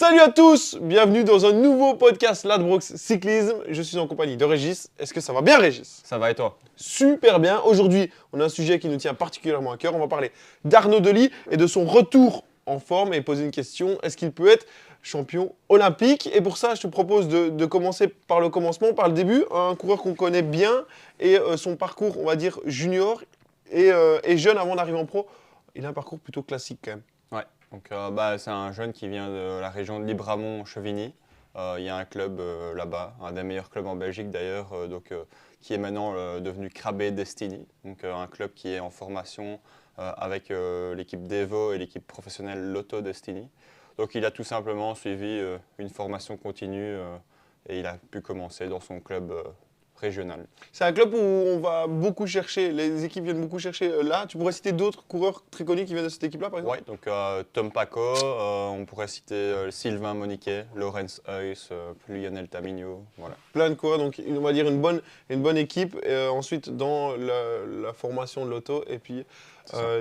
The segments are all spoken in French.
Salut à tous, bienvenue dans un nouveau podcast Ladbrokes Cyclisme. Je suis en compagnie de Régis. Est-ce que ça va bien, Régis? Ça va et toi? Super bien. Aujourd'hui, on a un sujet qui nous tient particulièrement à cœur. On va parler d'Arnaud Delis et de son retour en forme et poser une question. Est-ce qu'il peut être champion olympique? Et pour ça, je te propose de commencer par le commencement, par le début. Un coureur qu'on connaît bien et son parcours, on va dire, junior et jeune avant d'arriver en pro. Il a un parcours plutôt classique quand même. Ouais, donc c'est un jeune qui vient de la région de Libramont-Chevigny. Il y a un club là-bas, un des meilleurs clubs en Belgique d'ailleurs, qui est maintenant devenu Krabbe Destiny. Donc un club qui est en formation avec l'équipe d'Evo et l'équipe professionnelle Lotto Destiny. Donc il a tout simplement suivi une formation continue et il a pu commencer dans son club régional. C'est un club où on va beaucoup chercher, les équipes viennent beaucoup chercher là. Tu pourrais citer d'autres coureurs très connus qui viennent de cette équipe-là, par exemple? Oui, donc Tom Paco, on pourrait citer Sylvain Moniquet, Laurens Heuss, Lionel Tamigno, voilà. Plein de coureurs, donc on va dire une bonne équipe. Et, ensuite, dans la formation de l'auto et puis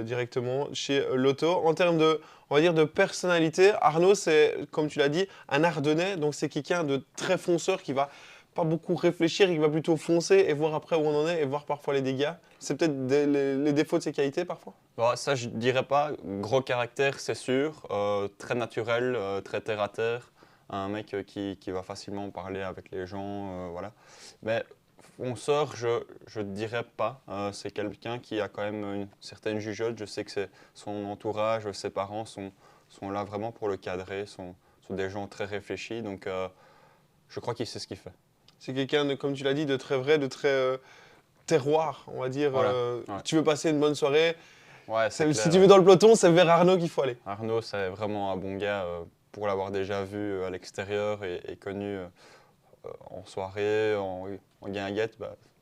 directement chez l'auto. En termes de, on va dire, de personnalité, Arnaud, c'est, comme tu l'as dit, un Ardennais. Donc c'est quelqu'un de très fonceur qui va pas beaucoup réfléchir, il va plutôt foncer et voir après où on en est et voir parfois les dégâts. C'est peut-être les défauts de ses qualités parfois? Bon, ça, je dirais pas. Gros caractère, c'est sûr. Très naturel, très terre à terre. Un mec qui va facilement parler avec les gens, voilà. Mais fonceur, je dirais pas. C'est quelqu'un qui a quand même une certaine jugeote. Je sais que son entourage, ses parents sont là vraiment pour le cadrer, sont des gens très réfléchis. Donc, je crois qu'il sait ce qu'il fait. C'est quelqu'un, comme tu l'as dit, de très vrai, de très terroir, on va dire. Voilà, ouais. Tu veux passer une bonne soirée, Ouais, c'est si clair. tu veux dans le peloton, c'est vers Arnaud qu'il faut aller. Arnaud, c'est vraiment un bon gars pour l'avoir déjà vu à l'extérieur et connu en soirée, en guinguette.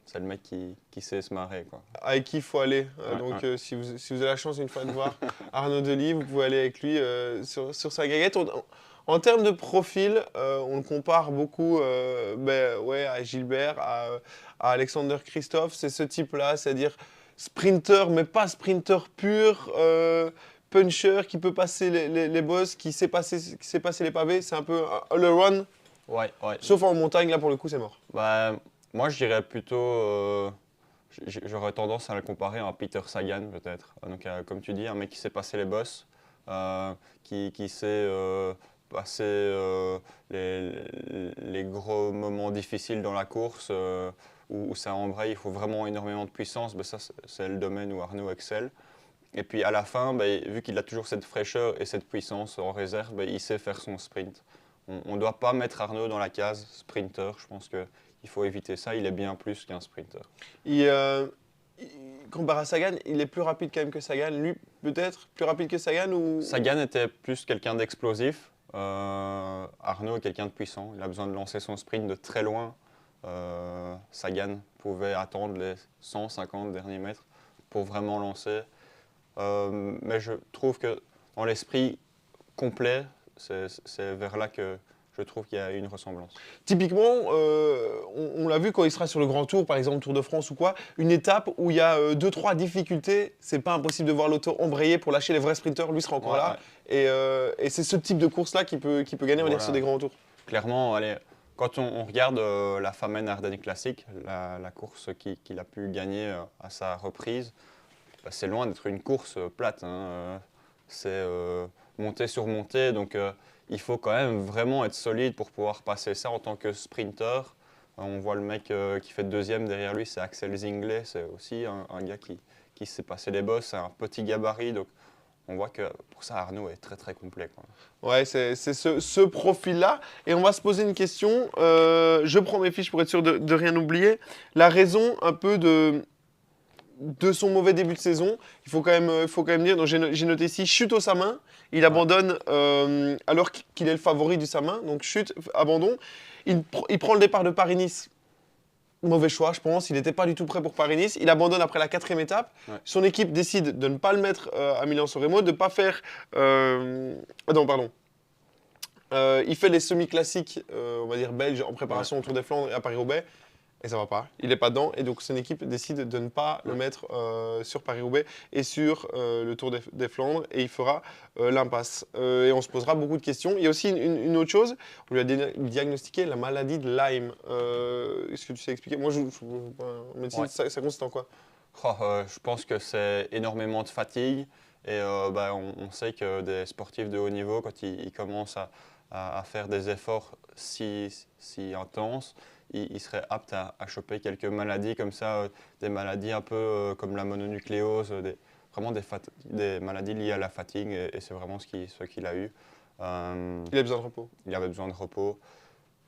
C'est le mec qui sait se marrer, quoi. Avec qui il faut aller. Ouais, Donc, ouais. si vous avez la chance une fois de voir Arnaud Delis, vous pouvez aller avec lui sur sa guinguette. En termes de profil, on le compare beaucoup à Gilbert, à Alexander Christophe. C'est ce type-là, c'est-à-dire sprinter, mais pas sprinter pur, puncher qui peut passer les bosses, qui sait passer les pavés. C'est un peu un all-around. Ouais. Sauf en montagne, là pour le coup, c'est mort. Moi, je dirais plutôt. J'aurais tendance à le comparer à Peter Sagan, peut-être. Donc, comme tu dis, un mec qui sait passer les bosses, qui sait passer les gros moments difficiles dans la course, où ça embraye, il faut vraiment énormément de puissance. Ça, c'est le domaine où Arnaud excelle. Et puis à la fin, vu qu'il a toujours cette fraîcheur et cette puissance en réserve, il sait faire son sprint. On ne doit pas mettre Arnaud dans la case sprinter. Je pense qu'il faut éviter ça. Il est bien plus qu'un sprinter. Comparé à Sagan, il est plus rapide quand même que Sagan. Lui, peut-être plus rapide que Sagan ou... Sagan était plus quelqu'un d'explosif. Arnaud est quelqu'un de puissant. Il a besoin de lancer son sprint de très loin. Sagan pouvait attendre les 150 derniers mètres pour vraiment lancer. Mais je trouve que dans l'esprit complet, c'est vers là que je trouve qu'il y a une ressemblance. Typiquement, on l'a vu quand il sera sur le Grand Tour, par exemple Tour de France ou quoi, une étape où il y a 2-3 difficultés, c'est pas impossible de voir l'auto embrayer pour lâcher les vrais sprinters, lui sera encore là. Ouais. Et c'est ce type de course-là qui peut gagner, on va dire, sur des grands tours. Clairement, allez, quand on regarde la Famenne Ardennes Classique, la course qu'il a pu gagner à sa reprise, c'est loin d'être une course plate. C'est montée sur montée, donc il faut quand même vraiment être solide pour pouvoir passer ça en tant que sprinter. On voit le mec qui fait deuxième derrière lui, c'est Axel Zinglet, c'est aussi un gars qui sait passer les bosses, c'est un petit gabarit, donc on voit que pour ça Arnaud est très très complet, quoi. Ouais, c'est ce profil-là. Et on va se poser une question, je prends mes fiches pour être sûr de rien oublier. La raison un peu de son mauvais début de saison, il faut quand même dire, donc j'ai noté ici, chute au Samin, il abandonne alors qu'il est le favori du Samin, donc chute, abandon, il prend le départ de Paris-Nice, mauvais choix je pense, il n'était pas du tout prêt pour Paris-Nice, il abandonne après la 4e étape, son équipe décide de ne pas le mettre à Milan-San Remo, de ne pas faire, il fait les semi-classiques, on va dire belges, en préparation au Tour des Flandres et à Paris-Roubaix. et ça va pas. Il n'est pas dedans. Et donc, son équipe décide de ne pas le mettre sur Paris-Roubaix et sur le Tour des Flandres. Et il fera l'impasse. Et on se posera beaucoup de questions. Il y a aussi une autre chose. On lui a diagnostiqué la maladie de Lyme. Est-ce que tu sais expliquer? Moi, en médecine, Ouais. ça consiste en quoi? Je pense que c'est énormément de fatigue et on sait que des sportifs de haut niveau, quand ils commencent à faire des efforts si intenses, ils seraient aptes à choper quelques maladies comme ça, des maladies un peu comme la mononucléose, vraiment des maladies liées à la fatigue et c'est vraiment ce qu'il a eu. Il a besoin de repos. Il avait besoin de repos.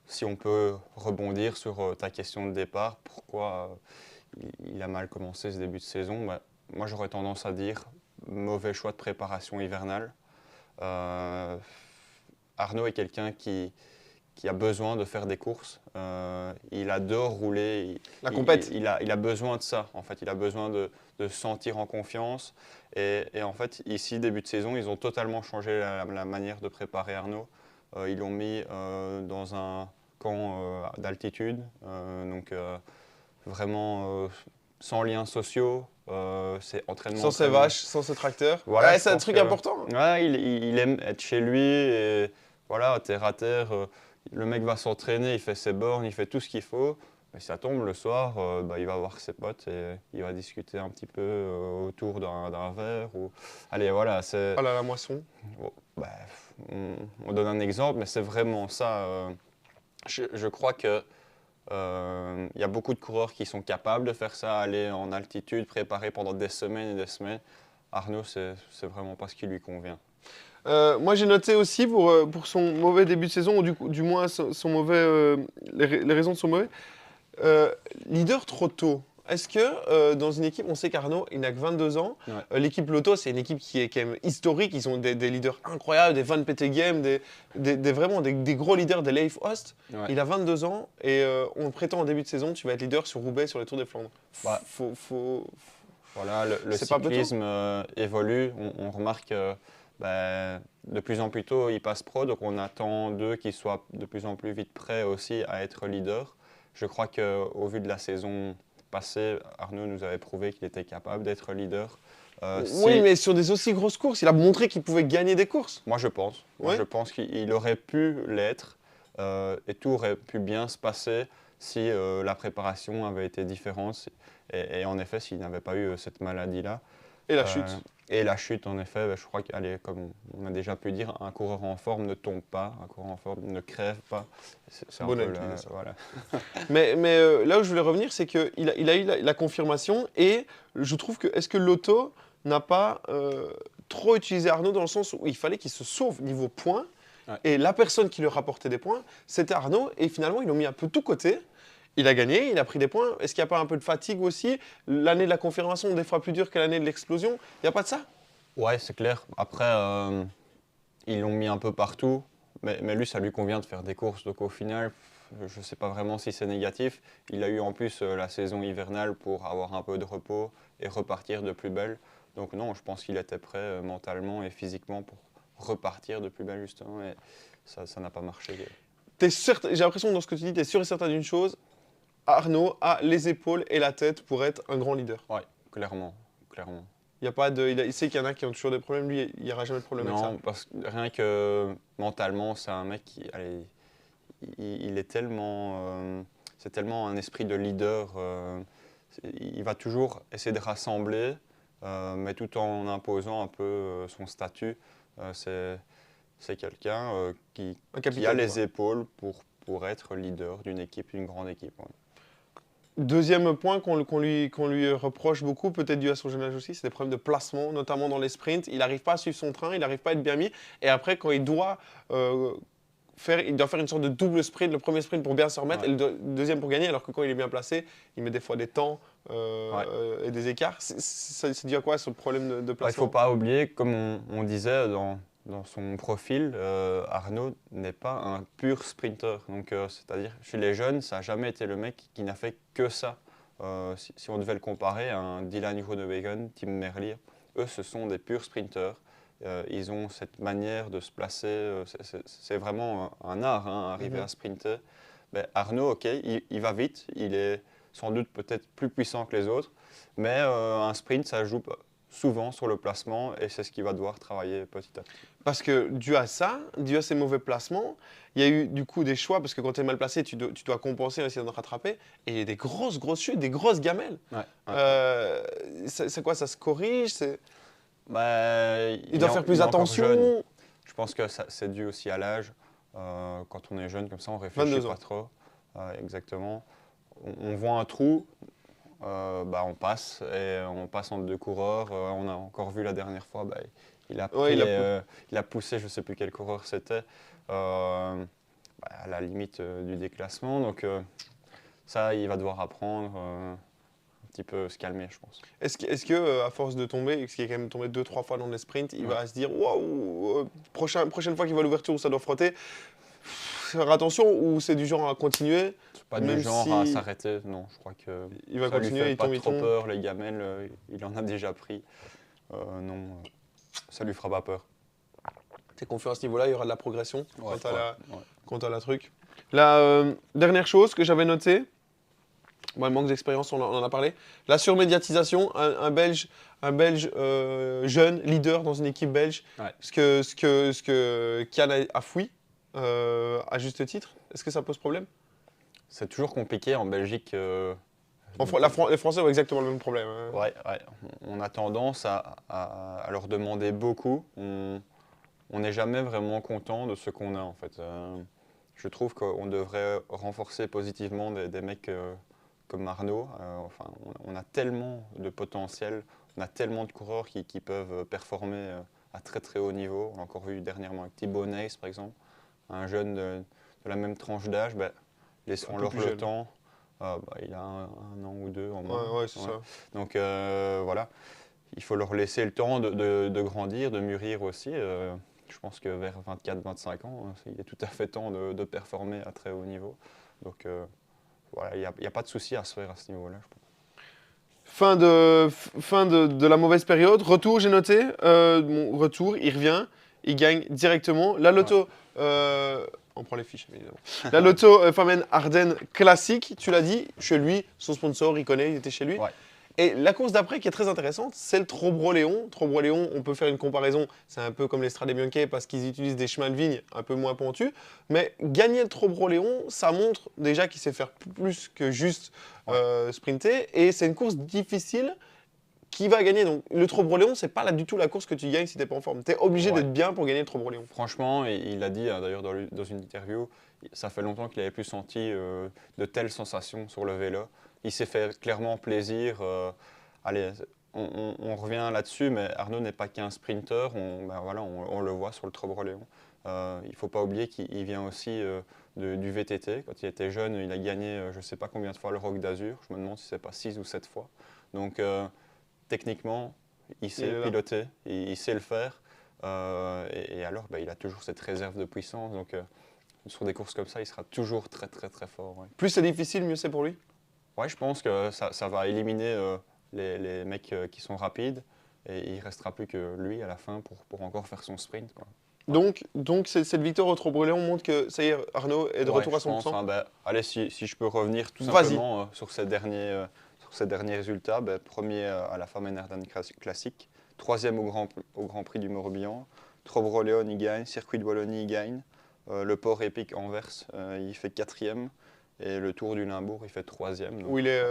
Si on peut rebondir sur ta question de départ, pourquoi il a mal commencé ce début de saison? Moi, j'aurais tendance à dire mauvais choix de préparation hivernale. Arnaud est quelqu'un qui a besoin de faire des courses. Il adore rouler. La compète. Il a besoin de ça. En fait, il a besoin de se sentir en confiance. Et en fait, ici, début de saison, ils ont totalement changé la manière de préparer Arnaud. Ils l'ont mis dans un camp d'altitude. Donc, vraiment sans liens sociaux. C'est entraînement. Sans ses vaches, sans ses tracteurs. Voilà, Ouais, c'est un truc important. Ouais, il aime être chez lui et voilà, terre à terre. Le mec va s'entraîner, il fait ses bornes, il fait tout ce qu'il faut. Mais si ça tombe le soir, il va voir ses potes et il va discuter un petit peu autour d'un verre. Allez, voilà, c'est. Oh là, la moisson. Bon, on donne un exemple, mais c'est vraiment ça. Je crois que il y a beaucoup de coureurs qui sont capables de faire ça, aller en altitude, préparer pendant des semaines et des semaines. Arnaud, c'est vraiment pas ce qui lui convient. Moi, j'ai noté aussi pour son mauvais début de saison, ou du moins son mauvais, les raisons de son mauvais, leader trop tôt. Est-ce que dans une équipe, on sait qu'Arnaud, il n'a que 22 ans, Ouais. l'équipe Lotto, c'est une équipe qui est quand même historique, ils ont des leaders incroyables, des Van Petegem, vraiment des gros leaders, des Leif Host. Ouais. Il a 22 ans et on prétend en début de saison, tu vas être leader sur Roubaix, sur les Tours des Flandres. Bah, Faut... Voilà, le C'est pas peu tôt. cyclisme évolue. On remarque de plus en plus tôt, ils passent pro, donc on attend d'eux qu'ils soient de plus en plus vite prêts aussi à être leaders. Je crois qu'au vu de la saison passée, Arnaud nous avait prouvé qu'il était capable d'être leader. Oui, mais sur des aussi grosses courses, il a montré qu'il pouvait gagner des courses. Moi, je pense. Moi, Ouais. je pense qu'il aurait pu l'être et tout aurait pu bien se passer si la préparation avait été différente. Et en effet, s'il n'avait pas eu cette maladie-là. Et la chute. Et la chute, en effet, je crois comme on a déjà pu dire, un coureur en forme ne tombe pas, un coureur en forme ne crève pas. C'est un Bon peu ami, ça. voilà. Mais là où je voulais revenir, c'est qu'il a eu la confirmation et je trouve que est-ce que Lotto n'a pas trop utilisé Arnaud dans le sens où il fallait qu'il se sauve niveau points Ouais. et la personne qui lui rapportait des points, c'était Arnaud et finalement ils l'ont mis un peu tout côté. Il a gagné, il a pris des points. Est-ce qu'il n'y a pas un peu de fatigue aussi? L'année de la confirmation, des fois plus dure que l'année de l'explosion. Il n'y a pas de ça? Ouais, c'est clair. Après, ils l'ont mis un peu partout, mais lui, ça lui convient de faire des courses. Donc au final, je ne sais pas vraiment si c'est négatif. Il a eu en plus la saison hivernale pour avoir un peu de repos et repartir de plus belle. Donc non, je pense qu'il était prêt mentalement et physiquement pour repartir de plus belle justement. Et ça n'a pas marché. J'ai l'impression que dans ce que tu dis, tu es sûr et certain d'une chose. Arnaud a les épaules et la tête pour être un grand leader. Ouais, clairement, clairement. Il y a pas de, il sait qu'il y en a qui ont toujours des problèmes. Lui, il n'y aura jamais de problème avec ça. Non, parce que rien que mentalement, c'est un mec qui, allez, il est tellement, c'est tellement un esprit de leader. Il va toujours essayer de rassembler, mais tout en imposant un peu son statut. C'est quelqu'un Un qui a capitaine, les quoi. épaules pour être leader d'une équipe, d'une grande équipe. Ouais. Deuxième point qu'on lui reproche beaucoup, peut-être dû à son jeune âge aussi, c'est des problèmes de placement, notamment dans les sprints. Il n'arrive pas à suivre son train, il n'arrive pas à être bien mis. Et après, quand il doit faire une sorte de double sprint, le premier sprint pour bien se remettre Ouais. et le deuxième pour gagner, alors que quand il est bien placé, il met des fois des temps et des écarts. C'est dû à quoi ce problème de Il ne placement? faut pas oublier, comme on disait dans son profil, Arnaud n'est pas un pur sprinter. Donc, c'est-à-dire, chez les jeunes, ça n'a jamais été le mec qui n'a fait que ça. Si on devait le comparer à un Dylan Groenewegen, Tim Merlier, eux, ce sont des purs sprinters. Ils ont cette manière de se placer. C'est vraiment un art, hein, arriver à sprinter. ben, Arnaud, ok, il va vite, il est sans doute peut-être plus puissant que les autres, mais un sprint, ça joue souvent sur le placement et c'est ce qu'il va devoir travailler petit à petit. Parce que dû à ça, dû à ces mauvais placements, il y a eu du coup des choix, parce que quand tu es mal placé, tu dois compenser, essayer de rattraper, et il y a des grosses chutes, des grosses gamelles. Ouais, ouais. C'est quoi, ça se corrige? Bah, Il doit faire plus il est encore jeune. attention. Je pense que c'est dû aussi à l'âge. Quand on est jeune comme ça, on réfléchit 22 pas ans. trop. Exactement. On voit un trou, bah, on passe entre deux coureurs. On a encore vu la dernière fois, bah, il a Ouais, pris, il a poussé, je ne sais plus quel coureur c'était, bah, à la limite du déclassement. Donc ça, il va devoir apprendre, un petit peu se calmer, je pense. Est-ce que à force de tomber, parce qu'il est quand même tombé 2-3 fois dans les sprints, il Ouais. va se dire waouh, prochaine fois qu'il va à l'ouverture où ça doit frotter, faire attention, ou c'est du genre à continuer? C'est pas Même du genre si à s'arrêter, non. Je crois que il va ça lui continuer, fait il pas tombe, il trop tombe. peur, les gamelles, il en a déjà pris. Non, ça lui fera pas peur. T'es confiant à ce niveau-là, il y aura de la progression Ouais, quant à la truc. La dernière chose que j'avais notée, bon, le manque d'expérience, on en a parlé. La surmédiatisation, un Belge, jeune, leader dans une équipe belge, Ouais. ce que Kian a fouillé, à juste titre. Est-ce que ça pose problème? C'est toujours compliqué en Belgique. Les Français ont exactement le même problème. Hein. Ouais, on a tendance à leur demander beaucoup. On n'est jamais vraiment content de ce qu'on a en fait. Je trouve qu'on devrait renforcer positivement des mecs comme Arnaud. Enfin, on a tellement de potentiel, on a tellement de coureurs qui peuvent performer à très très haut niveau. On l'a encore vu dernièrement avec Thibaut Nys par exemple, un jeune de la même tranche d'âge. Ben, laissons-leur plus le jeune. temps. Bah, il a un an ou deux en moins. Ouais, c'est ça. Donc voilà, il faut leur laisser le temps de grandir, de mûrir aussi. Je pense que vers 24-25 ans, il est tout à fait temps de performer à très haut niveau. Donc voilà, il n'y a pas de souci à se faire à ce niveau-là, je pense. Fin de la mauvaise période. Retour, j'ai noté. Mon retour, il revient. Il gagne directement. La loto, on prend les fiches, évidemment. La loto Famen Ardennes classique, tu l'as dit, chez lui, son sponsor, il connaît, il était chez lui. Ouais. Et la course d'après qui est très intéressante, c'est le Trobroléon. Trobroléon, on peut faire une comparaison, c'est un peu comme les Strade Bianche parce qu'ils utilisent des chemins de vigne un peu moins pentus. Mais gagner le Trobroléon, ça montre déjà qu'il sait faire plus que juste sprinter. Et c'est une course difficile qui va gagner. Donc le Trobroléon, c'est pas là du tout la course que tu gagnes si t'es pas en forme. Tu es obligé d'être bien pour gagner le Trobroléon. Franchement, il l'a dit d'ailleurs dans une interview, ça fait longtemps qu'il n'avait plus senti de telles sensations sur le vélo. Il s'est fait clairement plaisir. Allez, on revient là-dessus, mais Arnaud n'est pas qu'un sprinter. On le voit sur le Trobroléon. Il ne faut pas oublier qu'il vient aussi du VTT. Quand il était jeune, il a gagné je ne sais pas combien de fois le Roc d'Azur. Je me demande si ce n'est pas 6 ou 7 fois. Donc techniquement, il sait piloter, il sait le faire. Et alors, il a toujours cette réserve de puissance. Donc sur des courses comme ça, il sera toujours très très très fort. Ouais. Plus c'est difficile, mieux c'est pour lui. Ouais, je pense que ça va éliminer les mecs qui sont rapides et il ne restera plus que lui à la fin pour encore faire son sprint. Quoi. Donc cette victoire au Trobroléon montre que ça y est, Arnaud est de retour à 100%. Hein, allez, si je peux revenir tout simplement sur ces derniers résultats. Premier à la Famen Ardennes Classique, troisième au Grand Prix du Morbihan, Trobroléon il gagne, Circuit de Wallonie il gagne, le Port Épique Anvers il fait quatrième. Et le Tour du Limbourg, il fait troisième. Où il est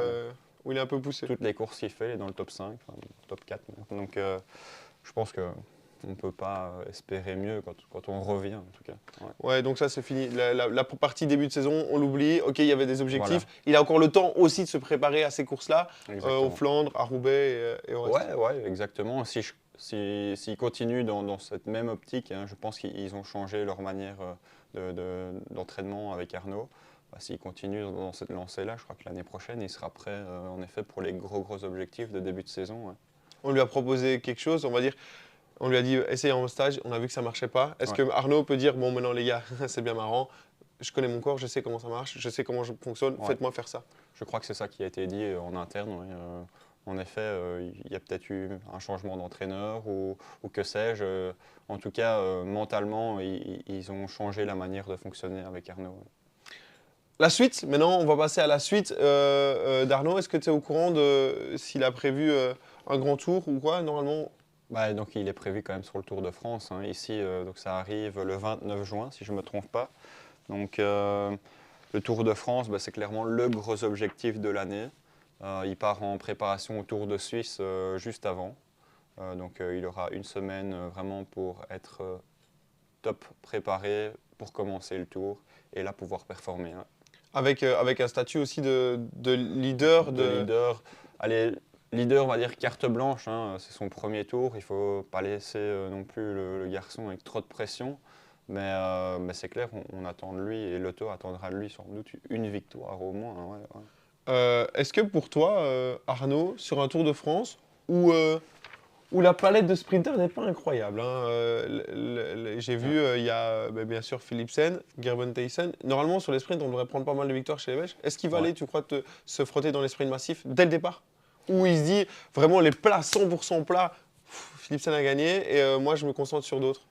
un peu poussé. Toutes les courses qu'il fait, il est dans le top 5, enfin, top 4. Donc je pense qu'on ne peut pas espérer mieux quand on revient, en tout cas. Ouais, donc ça, c'est fini. La partie début de saison, on l'oublie. OK, il y avait des objectifs. Voilà. Il a encore le temps aussi de se préparer à ces courses-là, aux Flandres, à Roubaix et au reste. Ouais, exactement. S'ils continuent dans cette même optique, hein, je pense qu'ils ont changé leur manière d'entraînement avec Arnaud. S'il continue dans cette lancée-là, je crois que l'année prochaine, il sera prêt en effet pour les gros objectifs de début de saison. Ouais. On lui a proposé quelque chose, on va dire, on lui a dit essayez en stage, on a vu que ça ne marchait pas. Est-ce que Arnaud peut dire bon maintenant les gars, c'est bien marrant, je connais mon corps, je sais comment ça marche, je sais comment je fonctionne, faites-moi faire ça. Je crois que c'est ça qui a été dit en interne. Oui. En effet, il y a peut-être eu un changement d'entraîneur ou que sais-je. En tout cas, mentalement, ils ont changé la manière de fonctionner avec Arnaud. La suite, maintenant on va passer à la suite d'Arnaud. Est-ce que tu es au courant de s'il a prévu un grand tour ou quoi normalement? Bah, donc il est prévu quand même sur le Tour de France, hein. Ici, donc ça arrive le 29 juin, si je ne me trompe pas. Donc le Tour de France, bah, c'est clairement le gros objectif de l'année. Il part en préparation au Tour de Suisse juste avant. Donc il aura une semaine vraiment pour être top préparé pour commencer le Tour et là pouvoir performer, hein. Avec un statut aussi de leader. De leader. Allez, leader, on va dire carte blanche, hein, c'est son premier tour. Il ne faut pas laisser non plus le garçon avec trop de pression. Mais c'est clair, on attend de lui et Lotto attendra de lui sans doute une victoire au moins, hein, ouais, ouais. Est-ce que pour toi, Arnaud, sur un Tour de France, où la palette de sprinters n'est pas incroyable, hein, j'ai vu, il y a bien sûr Philipsen, Gerben Thijssen. Normalement, sur les sprints, on devrait prendre pas mal de victoires chez les Belges. Est-ce qu'il va Ouais. aller, tu crois, se frotter dans les sprints massifs dès le départ? Où il se dit, vraiment, les plats, 100% plats, Philipsen a gagné, et moi, je me concentre sur d'autres.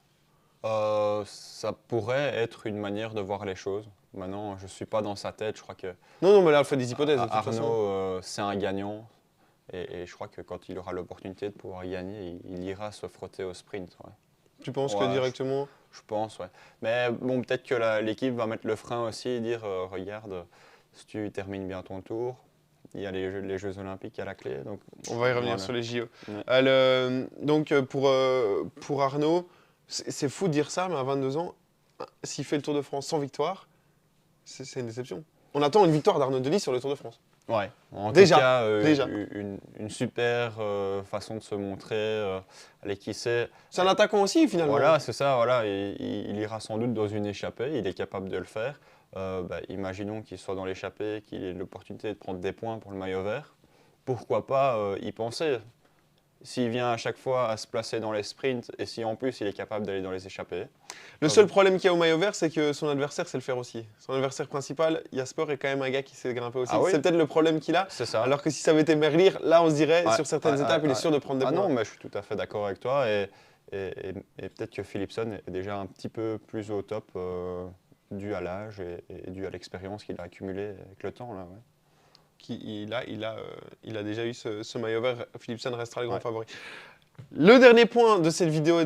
Ça pourrait être une manière de voir les choses. Maintenant, je ne suis pas dans sa tête. Je crois que Non, non, mais là, elle fait des hypothèses, de toute façon. Arnaud, c'est un gagnant. Et je crois que quand il aura l'opportunité de pouvoir gagner, il ira se frotter au sprint, ouais. Tu penses Ouais, que directement... Je pense, ouais. Mais bon, peut-être que l'équipe va mettre le frein aussi et dire regarde, si tu termines bien ton tour, il y a les Jeux Olympiques à la clé. Donc, On va y revenir voilà. sur les JO. Ouais. Donc pour Arnaud, c'est fou de dire ça, mais à 22 ans, s'il fait le Tour de France sans victoire, c'est une déception. On attend une victoire d'Arnaud Delis sur le Tour de France. Ouais, en Déjà, tout cas, déjà. une super façon de se montrer. Allez, qui sait. C'est un attaquant aussi, finalement. Voilà, c'est ça, voilà. Il ira sans doute dans une échappée, il est capable de le faire. Imaginons qu'il soit dans l'échappée, qu'il ait l'opportunité de prendre des points pour le maillot vert. Pourquoi pas y penser? S'il vient à chaque fois à se placer dans les sprints et si en plus il est capable d'aller dans les échappées. Le seul problème qu'il y a au maillot vert, c'est que son adversaire sait le faire aussi. Son adversaire principal, Jasper, est quand même un gars qui sait grimper aussi. Ah oui, c'est peut-être le problème qu'il a. c'est ça. Alors que si ça avait été Merlier, là on se dirait, Ouais, sur certaines étapes, il est sûr de prendre des Ah points. non, mais je suis tout à fait d'accord avec toi. Et peut-être que Philipsen est déjà un petit peu plus au top dû à l'âge et dû à l'expérience qu'il a accumulée avec le temps, là, ouais. Il a déjà eu ce maillot vert. Philipsen restera le grand Ouais. favori. Le dernier point de cette vidéo,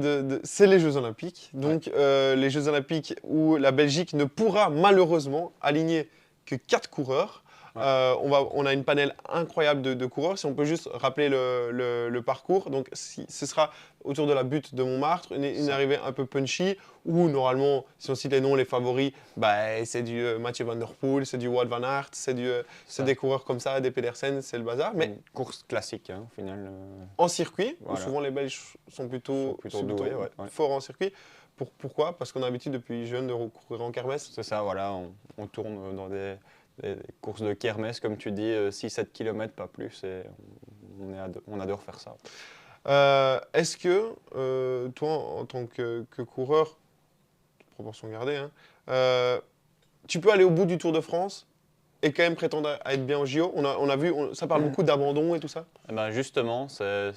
c'est les Jeux Olympiques. Donc, les Jeux Olympiques où la Belgique ne pourra malheureusement aligner que 4 coureurs. Ouais. On a une panel incroyable de coureurs. Si on peut juste rappeler le parcours. Donc, ce sera autour de la butte de Montmartre, une arrivée un peu punchy, où normalement, si on cite les noms, les favoris, c'est du Mathieu Van Der Poel, c'est du Wout Van Aert, c'est des coureurs comme ça, des Pedersen, c'est le bazar. Mais Une course classique, hein, au final. en circuit, où Voilà. souvent les Belges sont plutôt doués, ouais. forts en circuit. Pourquoi? Parce qu'on a l'habitude depuis jeune de courir en kermesse. C'est ça, voilà, on tourne dans des courses de kermesse, comme tu dis, 6-7 km, pas plus, et on adore faire ça. Est-ce que toi, en tant que coureur, proportion gardée, hein, tu peux aller au bout du Tour de France et quand même prétendre à être bien au JO? On a vu, ça parle beaucoup d'abandon et tout ça. Eh ben justement, c'est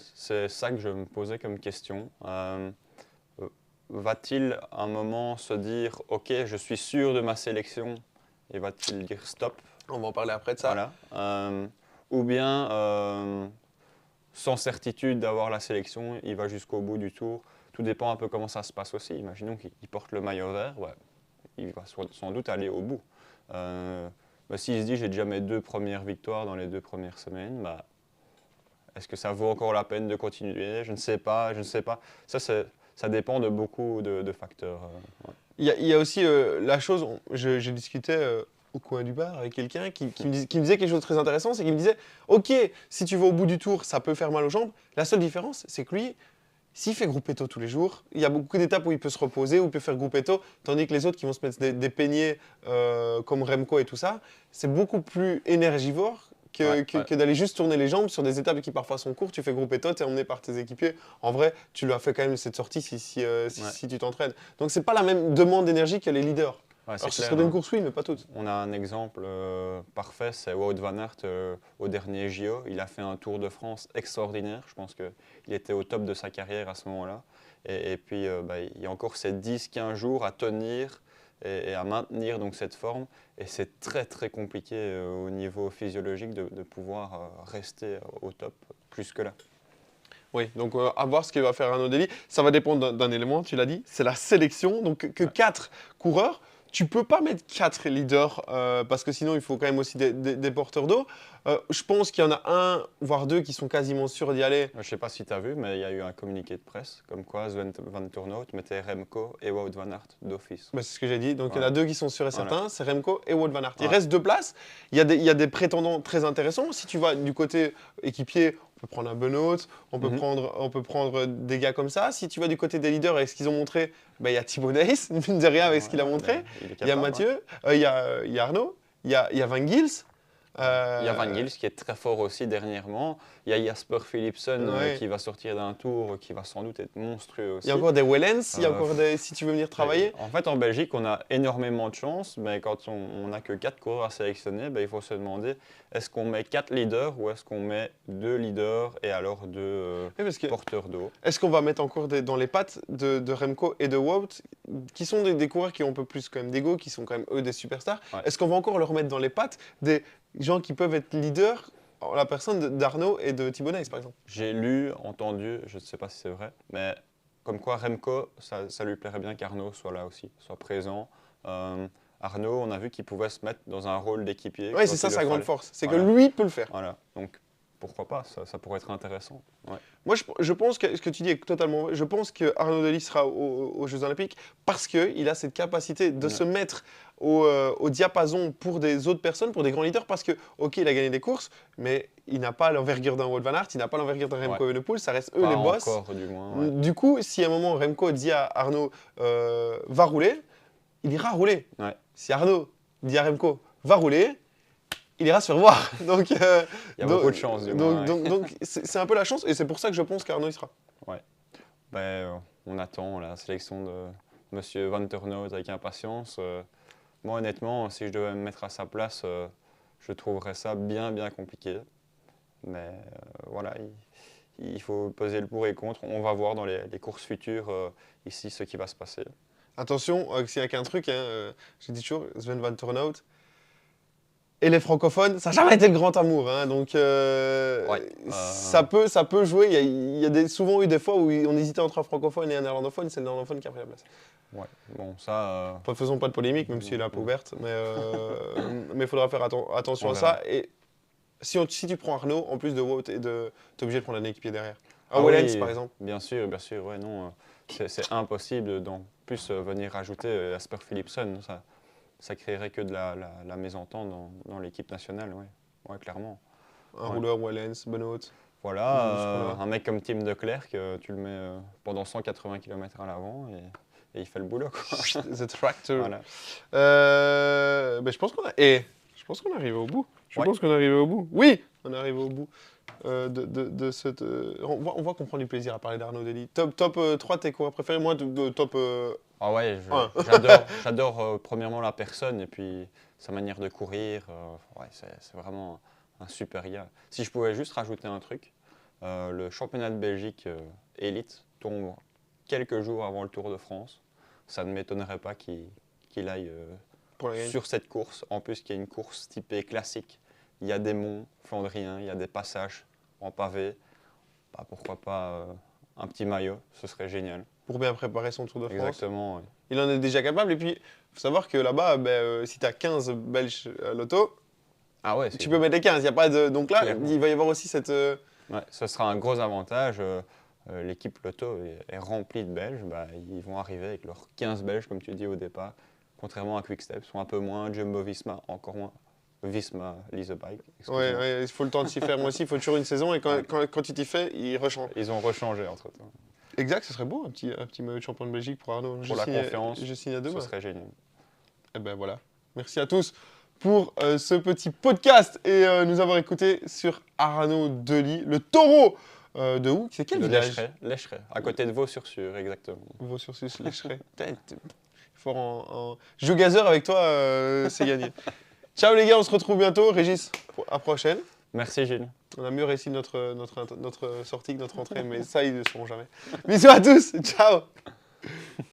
ça que je me posais comme question. Va-t-il à un moment se dire « Ok, je suis sûr de ma sélection » et va-t-il dire « Stop » On va en parler après de ça. Voilà. Ou bien, sans certitude d'avoir la sélection, il va jusqu'au bout du tour. Tout dépend un peu comment ça se passe aussi. Imaginons qu'il porte le maillot vert, ouais, il va sans doute aller au bout. S'il se dit j'ai déjà mes 2 premières victoires dans les 2 premières semaines, est-ce que ça vaut encore la peine de continuer? Je ne sais pas, je ne sais pas. Ça dépend de beaucoup de facteurs. Ouais. Il y a aussi la chose, je discutais au coin du bar avec quelqu'un qui me disait quelque chose de très intéressant, c'est qu'il me disait « Ok, si tu vas au bout du tour, ça peut faire mal aux jambes. La seule différence, c'est que lui, s'il fait gruppetto tous les jours, il y a beaucoup d'étapes où il peut se reposer, où il peut faire gruppetto, tandis que les autres qui vont se mettre des peignets comme Remco et tout ça, c'est beaucoup plus énergivore que d'aller juste tourner les jambes sur des étapes qui parfois sont courtes. Tu fais gruppetto, tu es emmené par tes équipiers. En vrai, tu lui as fait quand même cette sortie si tu t'entraînes. Donc c'est pas la même demande d'énergie que les leaders. Ouais, Alors clair, sur une course, oui, mais pas toutes. On a un exemple parfait, c'est Wout Van Aert au dernier JO. Il a fait un Tour de France extraordinaire. Je pense qu'il était au top de sa carrière à ce moment-là. Et puis, il y a encore ces 10-15 jours à tenir et à maintenir donc cette forme. Et c'est très très compliqué au niveau physiologique de pouvoir rester au top plus que là. Oui, donc à voir ce qu'il va faire Arnaud Dely. Ça va dépendre d'un élément, tu l'as dit, c'est la sélection. Donc que 4 coureurs, tu peux pas mettre 4 leaders parce que sinon il faut quand même aussi des porteurs d'eau. Je pense qu'il y en a un, voire deux qui sont quasiment sûrs d'y aller. Je ne sais pas si tu as vu, mais il y a eu un communiqué de presse comme quoi Sven Van Turnhout mettait Remco et Wout van Aert d'office. Bah, c'est ce que j'ai dit. Donc il y en Voilà. a deux qui sont sûrs et certains, Voilà. c'est Remco et Wout van Aert. Il Ouais. reste 2 places. Il y a des prétendants très intéressants. Si tu vas du côté équipier, on peut prendre un Benoît, on peut prendre des gars comme ça. Si tu vas du côté des leaders avec ce qu'ils ont montré, bah, il y a Thibaut Deys, mine de rien avec ce qu'il a montré. Il est Il y a capable, Mathieu, il y a Arnaud, il y a Van Gils. Il y a Van Gils qui est très fort aussi dernièrement. Il y a Jasper Philipsen Ouais. qui va sortir d'un tour qui va sans doute être monstrueux aussi. Il y a encore des Wellens, il y a encore des. Si tu veux venir travailler. En fait, en Belgique, on a énormément de chance, mais quand on n'a que 4 coureurs à sélectionner, il faut se demander est-ce qu'on met 4 leaders ou est-ce qu'on met 2 leaders et alors 2 porteurs d'eau. Est-ce qu'on va mettre encore dans les pattes de Remco et de Wout, qui sont des coureurs qui ont un peu plus quand même d'ego, qui sont quand même eux des superstars. Ouais. Est-ce qu'on va encore leur mettre dans les pattes des gens qui peuvent être leaders, en la personne d'Arnaud et de Thibaut Deys, par exemple? J'ai lu, entendu, je ne sais pas si c'est vrai, mais comme quoi Remco, ça lui plairait bien qu'Arnaud soit là aussi, soit présent. Arnaud, on a vu qu'il pouvait se mettre dans un rôle d'équipier. Oui, c'est ça sa grande force, c'est Voilà. que lui peut le faire. Voilà, donc pourquoi pas, ça pourrait être intéressant. Ouais. Moi, je pense que ce que tu dis est totalement vrai. Je pense que Arnaud Delis sera aux Jeux Olympiques parce qu'il a cette capacité de se mettre au diapason pour des autres personnes, pour des grands leaders, parce que, ok, il a gagné des courses, mais il n'a pas l'envergure d'un Wout van Aert, il n'a pas l'envergure d'un Remco Evenepoel, ça reste eux Pas les boss. encore, du moins. Ouais. Du coup, si à un moment Remco dit à Arnaud va rouler, il ira rouler. Ouais. Si Arnaud dit à Remco va rouler, il ira se faire voir. Donc, il y a beaucoup de chance, du moins. Donc c'est un peu la chance, et c'est pour ça que je pense qu'Arnaud y sera. Ouais. On attend la sélection de Monsieur Van Turnhout avec impatience. Moi, honnêtement, si je devais me mettre à sa place, je trouverais ça bien compliqué. Mais voilà, il faut peser le pour et le contre. On va voir dans les courses futures ici ce qui va se passer. Attention, s'il n'y a qu'un truc, j'ai dit toujours, Sven Van Turnhout et les francophones, ça n'a jamais été le grand amour. Hein, donc ça peut jouer. Il y a souvent eu des fois où on hésitait entre un francophone et un néerlandophone, c'est le néerlandophone qui a pris la place. Ouais, bon, ça. Faisons pas de polémique, même si elle est un peu ouverte, mais il faudra faire attention à ça. Et si tu prends Arnaud, en plus de Wout, t'es obligé de prendre un équipier derrière. Wellens, par exemple. Bien sûr, ouais, non. C'est impossible d'en plus venir rajouter Jasper Philipsen. Ça créerait que de la mésentente dans l'équipe nationale, ouais, clairement. Un rouleur, Wellens, Benoît. Voilà, un mec comme Tim de Klerk, tu le mets pendant 180 km à l'avant et il fait le boulot, quoi. The Tractor. Voilà. Je pense qu'on est arrivé au bout. Oui, on est arrivé au bout de cette. On voit qu'on prend du plaisir à parler d'Arnaud Dely. Top 3 tes coureurs préférés. Moi, top. Ah ouais, j'adore premièrement la personne et puis sa manière de courir. C'est vraiment un super gars. Si je pouvais juste rajouter un truc, le championnat de Belgique élite tombe quelques jours avant le Tour de France. Ça ne m'étonnerait pas qu'il aille sur cette course. En plus, qu'il y a une course typée classique. Il y a des monts flandriens, il y a des passages en pavé. Pourquoi pas un petit maillot, ce serait génial. Pour bien préparer son Tour de France. Exactement. Ouais. Il en est déjà capable. Et puis, il faut savoir que là-bas, si tu as 15 Belges à l'auto, tu peux mettre les 15. Y a pas de... Donc là, clairement. Il va y avoir aussi cette... Ouais, ce sera un gros avantage. L'équipe Lotto est remplie de Belges. Ils vont arriver avec leurs 15 Belges, comme tu dis au départ. Contrairement à Quick-Step, ils sont un peu moins. Jumbo-Visma, encore moins. Visma, Lease a Bike. Ouais, il faut le temps de s'y faire. Moi aussi, il faut toujours une saison. Et quand tu t'y fais, ils rechangent. Ils ont rechangé entre-temps. Exact, ce serait beau, un petit maillot de champion de Belgique pour Arnaud. Pour la confiance, je signe à demain. Ce serait génial. Et ben voilà. Merci à tous pour ce petit podcast et nous avoir écouté sur Arnaud Dely, le taureau de où? C'est quel village? Lécheret, à côté de Vaux-sur-Sûre, exactement. Vaux-sur-Sûre, Lécheret. Fort en jeu gazeur avec toi, c'est gagné. Ciao les gars, on se retrouve bientôt. Régis, à la prochaine. Merci Gilles. On a mieux réussi notre sortie que notre entrée, mais ça, ils ne le sauront jamais. Bisous à tous, ciao.